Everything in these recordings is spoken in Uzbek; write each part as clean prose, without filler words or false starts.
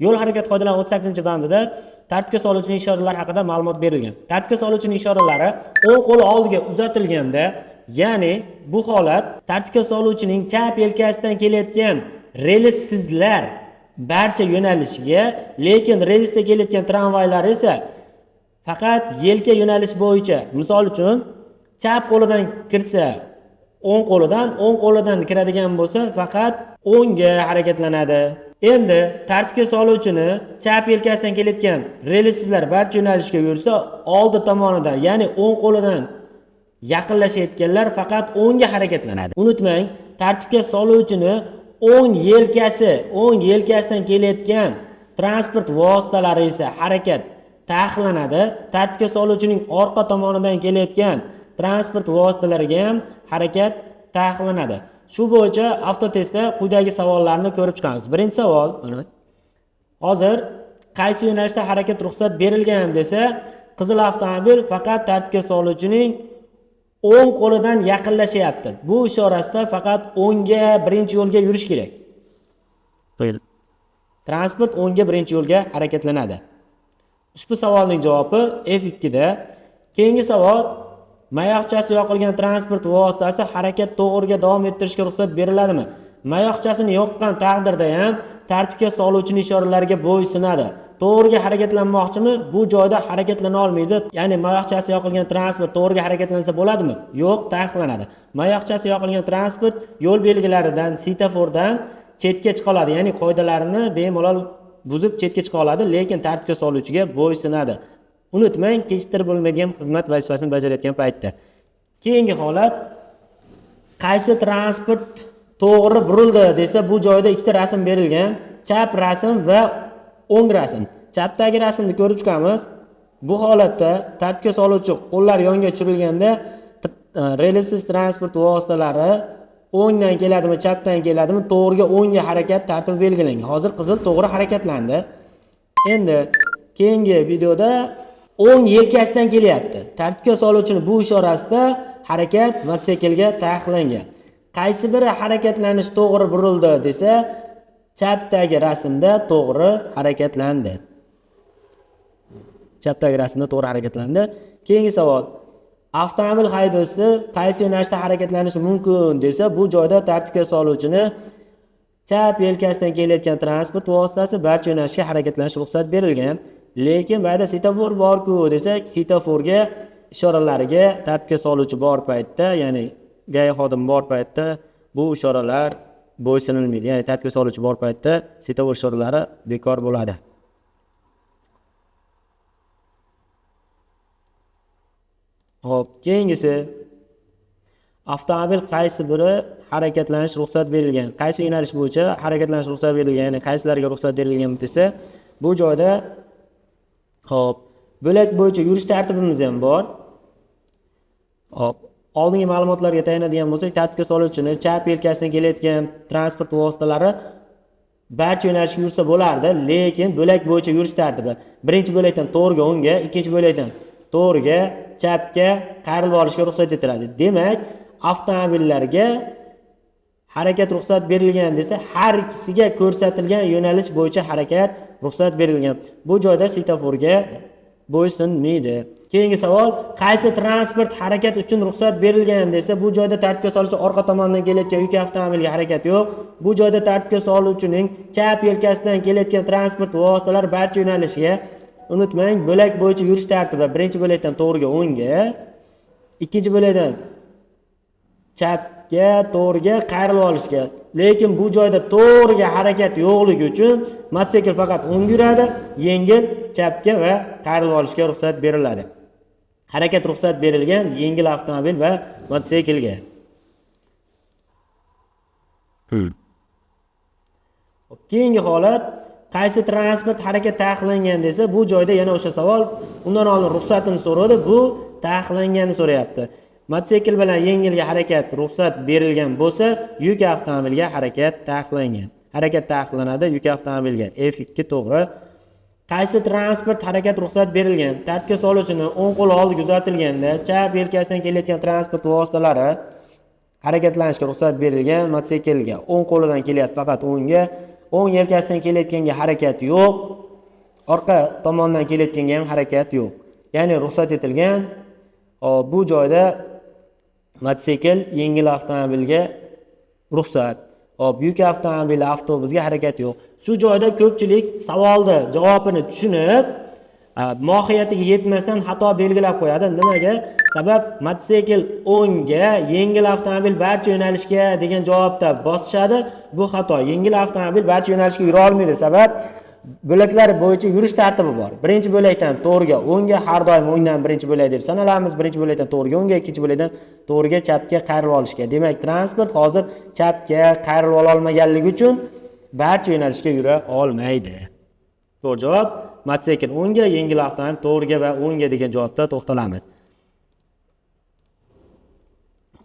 Yo'l harakati qoidalarining 38-bandida tartibga soluvchining ishoralari haqida ma'lumot berilgan. Tartibga soluvchining ishoralari o'ng qo'li oldiga uzatilganda, ya'ni bu holat tartibga soluvchining chap yelkasidan kelayotgan relssizlar barcha yo'nalishiga, lekin relsga kelayotgan tramvaylar esa faqat yelka yo'nalish bo'yicha, misol uchun chap qo'lidan kirsa o'ng qo'lidan kiradigan bo'lsa faqat o'ngga harakatlanadi. Endi tartibga soluvchini chap yelkasidan kelayotgan relssizlar barcha yo'nalishga yursa, oldi tomonidan, ya'ni o'ng qo'lidan yaqinlashayotganlar faqat o'ngga harakatlanadi. Unutmang, tartibga soluvchini o'ng yelkasidan kelayotgan transport vositalari esa harakat taqiqlanadi. Tartibga soluvchining orqa tomonidan kelayotgan transport vositalariga ham harakat taqiqlanadi. Shu bo'yicha avtotestda quyidagi savollarni ko'rib chiqamiz. Birinchi savol, hozir qaysi yo'nalishda harakat ruxsat berilgan desa, qizil avtomobil faqat tartibga soluvchining o'ng qo'lidan yaqinlashyapti. Bu ishorasida faqat o'ngga birinchi yo'lga yurish kerak. Transport o'ngga birinchi yo'lga harakatlanadi. Ushbu savolning javobi F2 da. Keyingi savol, mayoqchasi yoqilgan transport vositasi harakat to'g'riga davom ettirishga ruxsat beriladimi? Mayoqchasini yoqqan taqdirda ham tartibga soluvchining ishoralariga bo'ysunadi. To'g'riga harakatlanmoqchimi? Bu joyda harakatlana olmaydi. Ya'ni mayoqchasi yoqilgan transport to'g'riga harakatlansa bo'ladimi? Yo'q, taqiqlanadi. Mayoqchasi yoqilgan transport yo'l belgilaridan, svetofordan chetga chiqa oladi. Ya'ni qoidalarni bemalol buzib chetga chiqa oladi, lekin tartibga soluvchiga bo'ysunadi. Unutmang, kechiktirib bo'lmaydigan xizmat vazifasini bajarayotgan paytda. Keyingi holat, qaysi transport to'g'ri burildi desa, bu joyda ikkita rasm berilgan, chap rasm va o'ng rasm. Chapdagi rasmni ko'rib chiqamiz. Bu holatda tartibga soluvchi qo'llar yonga tushirilganda relsiz transport vositalari o'ngdan keladimi, chapdan keladimi, to'g'riga o'ngga harakat tartibi belgilangan. Hozir qizil to'g'ri harakatlandi. Endi keyingi videoda o'ng yelkasidan kelyapti. Tartibga soluvchining bu ishorasida harakat mototsiklga taqiqlangan. Qaysi biri harakatlanish to'g'ri burildi desa, chapdagi rasmda to'g'ri harakatlandi. Chapdagi rasmda to'g'ri harakatlandi. Keyingi savol, avtomobil haydovchisi qaysi yo'nalishda harakatlanishi mumkin desa, bu joyda tartibga soluvchini chap yelkasidan kelayotgan transport vositasi barcha yo'nalishga harakatlanishga ruxsat berilgan. Lekin bayda svetofor bor-ku desak, svetoforga ishoralariga tartibga soluvchi bor paytda, ya'ni gai xodim bor paytda bu ishoralar bo'ysunilmaydi. Ya'ni tartibga soluvchi bor paytda svetofor ishoralari bekor bo'ladi. Xo'p, keyingisi, avtomobil qaysi biri harakatlanish ruxsat berilgan? Qaysi yo'nalish bo'yicha harakatlanish ruxsat berilgan? Ya'ni qaysilariga ruxsat berilgan desa, bu joyda hop, bo'lak bo'yicha yurish tartibimiz ham bor. Hop, oldingi ma'lumotlarga tayanadigan bo'lsak, tartibga soluvchini chap yelkasidan kelayotgan transport vositalari barcha yo'nalishga yursa bo'lardi, lekin bo'lak bo'yicha yurish tartibi. Birinchi bo'lakdan to'g'riga o'ngga, ikkinchi bo'lakdan to'g'riga, chapga qayrilib olishga ruxsat etiladi. Demak, avtomobillarga harakat ruxsat berilgan desa, har ikkisiga ko'rsatilgan yo'nalish bo'yicha harakat ruxsat berilgan. Bu joyda svetoforga bo'ysunmaydi. Keyingi savol, qaysi transport harakat uchun ruxsat berilgan desa, bu joyda tartibga soluvchi orqa tomondan kelayotgan yuk avtomobilga harakat yo'q. Bu joyda tartibga soluvchining chap yelkasidan kelayotgan transport vositalari barcha yo'nalishiga, unutmang, bo'lak bo'yicha yurish tartibi. Birinchi bo'lakdan to'g'riga o'ngga, ikkinchi bo'lakdan chapga, to'g'riga qayrilib olishga. Lekin bu joyda to'g'riga harakat yo'qligi uchun mototsikl faqat o'ngga yuradi, yengil chapga va qayrilib olishga ruxsat beriladi. Harakat ruxsat berilgan yengil avtomobil va mototsiklga. Keyingi holat, qaysi transport harakat taqiqlangan desa, bu joyda yana o'sha savol, undan oldin ruxsatini so'radi, bu taqiqlanganini so'rayapti. Mototsikl bilan yengilga harakat ruxsat berilgan bo'lsa, yuk avtomobilga harakat taqiqlangan. Harakat taqiqlanadi yuk avtomobilga. F2 to'g'ri. Qaysi transport harakat ruxsat berilgan? Tartibga soluvchini o'ng qo'li oldiga uzatilganda, chap yelkasidan kelayotgan transport vositalari harakatlanishga ruxsat berilgan mototsiklga o'ng qo'lidan kelyapti faqat o'ngga, o'ng yelkasidan kelayotganga harakat yo'q, orqa tomondan kelayotganga ham harakat yo'q. Ya'ni ruxsat etilgan. Bu joyda mototsikl, yengil avtomobilga ruxsat. Yuk avtomobil, avtobusga harakat yo'q. Shu joyda ko'pchilik savolni javobini tushunib, mohiyatiga yetmasdan xato belgilab qo'yadi. Nimaga? Sabab mototsikl o'ngga, yengil avtomobil barcha yo'nalishga degan javobda bosishadi. Bu xato. Yengil avtomobil barcha yo'nalishga yura olmaydi. Sabab bo'laklar bo'yicha yurish tartibi bor. Birinchi bo'lakdan to'g'riga o'ngga, har doim o'ngdan birinchi bo'lak deb sanalamiz. Birinchi bo'lakdan to'g'riga o'ngga, ikkinchi bo'lakdan to'g'riga chapga qayrilib olishga. Demak, transport hozir chapga qayrilib ola olmaganligi uchun barcha yo'nalishga yura olmaydi. To'g'ri javob mototsikl o'ngga, yengil avtomobil to'g'riga va o'ngga degan javobda to'xtalamiz.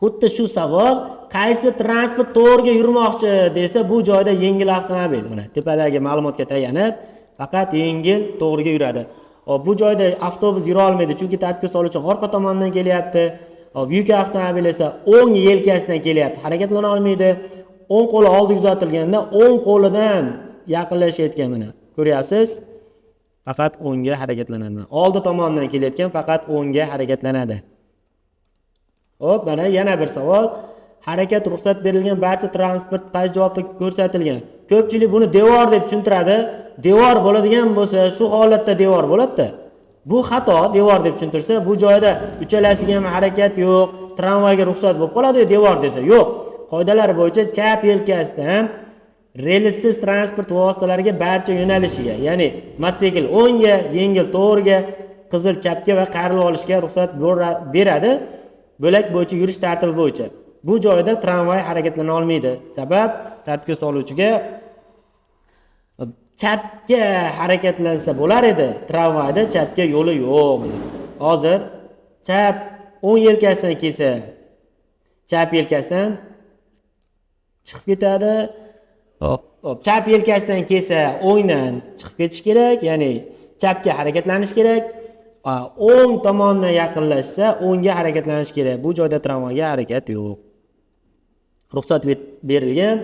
Xuddi shu savol, qaysi transport to'g'riga yurmoqchi desa, bu joyda yengil avtomobil. Mana tepadagi ma'lumotga tayanib, faqat yengil to'g'riga yuradi. Bu joyda avtobus yura olmaydi, chunki tartibga soluvchi orqa tomondan kelyapti. Yuk avtomobil esa o'ng yelkasidan kelyapti, harakatlana olmaydi. O'ng qo'li oldiga uzatilganda o'ng qo'lidan yaqinlashayotgan mana. Ko'ryapsiz? Faqat o'ngga harakatlanadi. Oldi tomondan kelayotgan faqat o'ngga harakatlanadi. Hop, mana yana bir savol. Harakat ruxsat berilgan barcha transport qaysi javobda ko'rsatilgan? Ko'pchilik buni devor deb tushuntiradi. Devor bo'ladigan bo'lsa, shu holatda devor bo'ladi. Bu xato, devor deb tushuntirsa, bu joyda uchalasiga ham harakat yo'q, tramvayga ruxsat bo'lib qoladi, devor desa yo'q. Qoidalar bo'yicha chap yelkasidan relsiz transport vositalariga barcha yo'nalishiga, ya'ni mototsikl o'ngga, yengil to'g'riga, qizil chapga va qayrilib olishga ruxsat beradi. Bo'lak bo'yicha yurish tartibi bo'yicha. Bu joyda tramvay harakatlana olmaydi. Sabab tartibga soluvchiga chapga harakatlansa bo'lar edi. Tramvayda chapga yo'li yo'q. Hozir chap o'ng yelkasidan kelsa, chap yelkasidan chiqib ketadi. Hop, chap yelkasidan kelsa, o'ngdan chiqib ketish kerak, ya'ni chapga harakatlanish kerak. O'ng tomondan yaqinlashsa, o'ngga harakatlanish kerak. Bu joyda tramvayga harakat yo'q. Ruxsat berilgan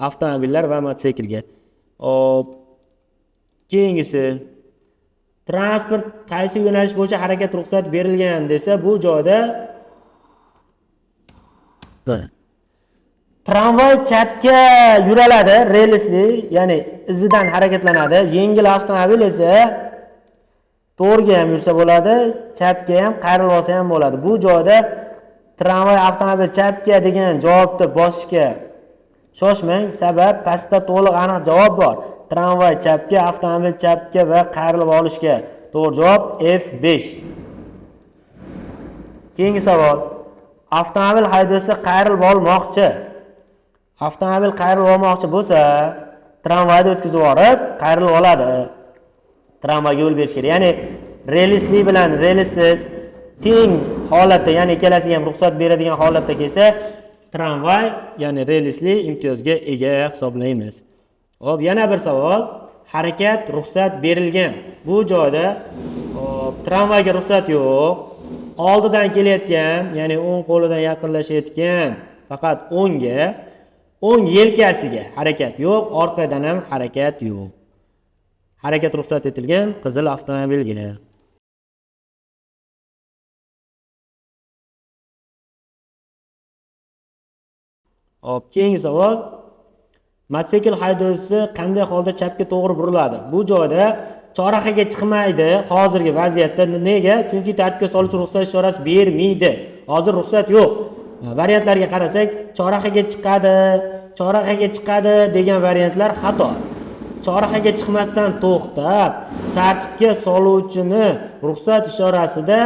avtomobillar va mototsiklga. Keyingisi transport qaysi yo'nalish bo'yicha harakat ruxsat berilgan desa, bu joyda tramvay chapga yuraladi, relsli, ya'ni izidan harakatlanadi. Yengil avtomobil esa to'g'riga ham yursa bo'ladi, chapga ham qayrilib olsa ham bo'ladi. Bu joyda tramvay avtomobil chapga degan javobni bosishga shoshmang, sabab pastda to'liq aniq javob bor. Tramvay chapga, avtomobil chapga va qayrilib olishga. To'g'ri javob F5. Keyingi savol. Avtomobil haydovchisi qayrilib olmoqchi. Avtomobil qayrilib olmoqchi bo'lsa, tramvayni o'tkazib yuborib, qayrilib oladi. Tramvayga yo'l berish kerak. Ya'ni relsli bilan relsiz teng holatda, ya'ni ikkalasiga ham ruxsat beradigan holatda kelsa, tramvay, ya'ni relsli imtiyozga ega hisoblaymiz. Hop, yana bir savol. Harakat ruxsat berilgan. Bu joyda tramvayga ruxsat yo'q. Oldidan kelayotgan, ya'ni o'ng qo'lidan yaqinlashayotgan, faqat o'ngga, o'ng yelkasiga harakat yo'q, orqadan ham harakat yo'q. Harakat ruxsat etilgan qizil avtomobilga. Hop, keyingi savol. Mototsikl haydovchisi qanday holda chapga to'g'ri buriladi? Bu joyda chorrahaga chiqmaydi hozirgi vaziyatda. Nega? Chunki tartibga soluvchi ruxsat ishorasi bermaydi. Hozir ruxsat yo'q. Variantlarga qarasak, chorrahaga chiqadi degan variantlar xato. Chorrahaga chiqmasdan to'xtab, tartibga soluvchini ruxsat ishorasida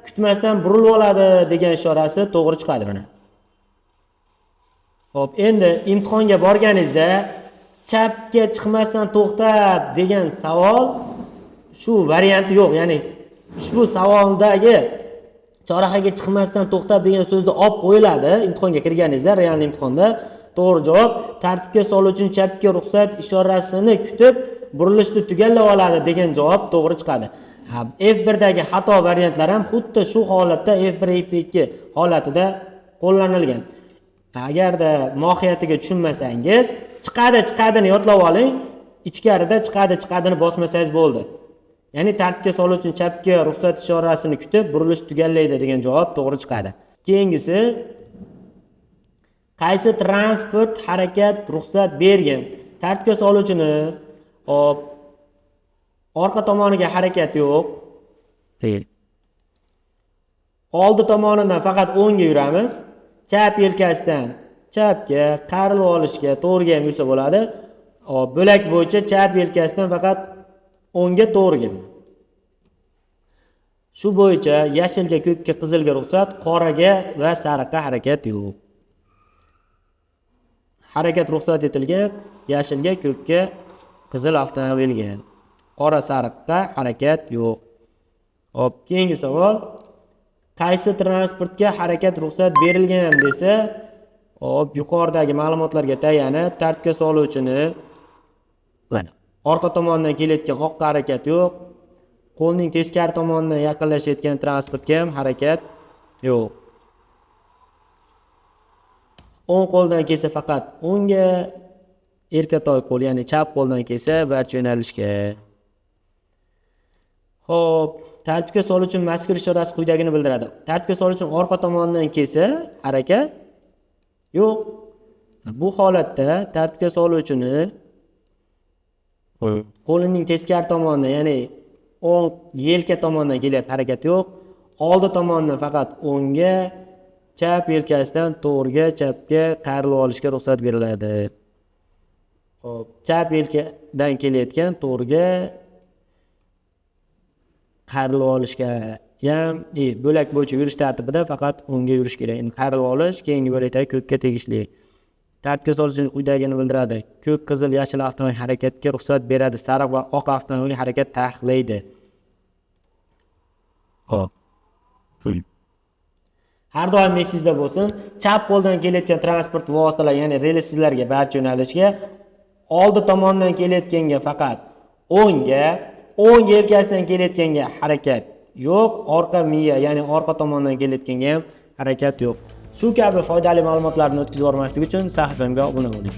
kutmasdan burilib oladi degan ishorasi to'g'ri chiqadi mana. Hop, endi imtihonga borganingizda chapga chiqmasdan to'xtab degan savol shu varianti yo'q. Ya'ni ushbu savoldagi chorrahaga chiqmasdan to'xtab degan so'zni olib qo'yiladi imtihonga kirganingizda, real imtihonda. To'g'ri javob tartibga soluvchining chapga ruxsat ishorasini kutib burilishni tugallab oladi degan javob to'g'ri chiqadi. F1dagi xato variantlar ham xuddi shu holatda F1, F2 holatida qo'llanilgan. Agarda mohiyatiga tushunmasangiz, chiqadini yodlab oling, ichkarida chiqadini bosmasangiz bo'ldi. Ya'ni tartibga soluvchi chapga ruxsat ishorasini kutib, burilish tugallaydi degan javob to'g'ri chiqadi. Keyingisi, qaysi transport harakat ruxsat bergan? Tartibga soluvchini orqa tomoniga harakat yo'q. Oldi tomonidan faqat o'ngga yuramiz. Chap yelkasidan chapga, qarilib olishga, to'g'riga ham yursa bo'ladi. Bo'lak bo'yicha chap yelkasidan faqat o'ngga, to'g'riga. Shu bo'yicha yashilga, ko'kka, qizilga ruxsat, qoraga va sariqqa harakat yo'q. Harakat ruxsat etilgan yashilga, ko'kka, qizil avtomobilga. Qora, sariqqa harakat yo'q. Hop, keyingi savol. Qaysi transportga harakat ruxsat berilgan desa, yuqoridagi ma'lumotlarga tayanib, tartibga soluvchini orqa tomondan kelayotgan oqqa harakat yo'q. Qo'lning teskari tomonidan yaqinlashayotgan transportga ham harakat yo'q. O'ng qo'ldan kelsa faqat o'ngga, erkatoy qo'l, ya'ni chap qo'ldan kelsa barcha yo'nalishga. Xo'p, tartibga soluvchi mazkur ishorasi quyidagini bildiradi. Tartibga soluvchi orqa tomonidan kelsa harakat yo'q. Bu holatda tartibga soluvchini qo'lining teskari tomonidan, ya'ni o'ng yelka tomonidan kelyapti, harakat yo'q. Oldi tomonidan faqat o'ngga, chap yelkasidan to'g'riga, chapga qayrilib olishga ruxsat beriladi. Xo'p, chap yelkadan kelayotgan to'g'riga qayrilib olishga ham bo'lak bo'yicha yurish tartibida faqat o'ngga yurish kerak. Endi qayrilib olish keyingi bo'lakdagi ko'kka tegishli. Tartibga soluvchi quyidagini bildiradi. Ko'k, qizil, yashil avtomobil harakatga ruxsat beradi, sariq va oq avtomobil harakat taqiqlaydi. Xo'p. Har doim esingizda bo'lsin, chap qo'ldan kelayotgan transport vositalar, ya'ni relsizlarga barcha yo'nalishga, oldi tomondan kelayotganga faqat o'ngga, o'ng yelkasidan kelayotganga harakat yo'q, orqa miya, ya'ni orqa tomondan kelayotganga ham harakat yo'q. Shu kabi foydali ma'lumotlarni o'tkazib yubormaslik uchun sahifamga obuna bo'ling.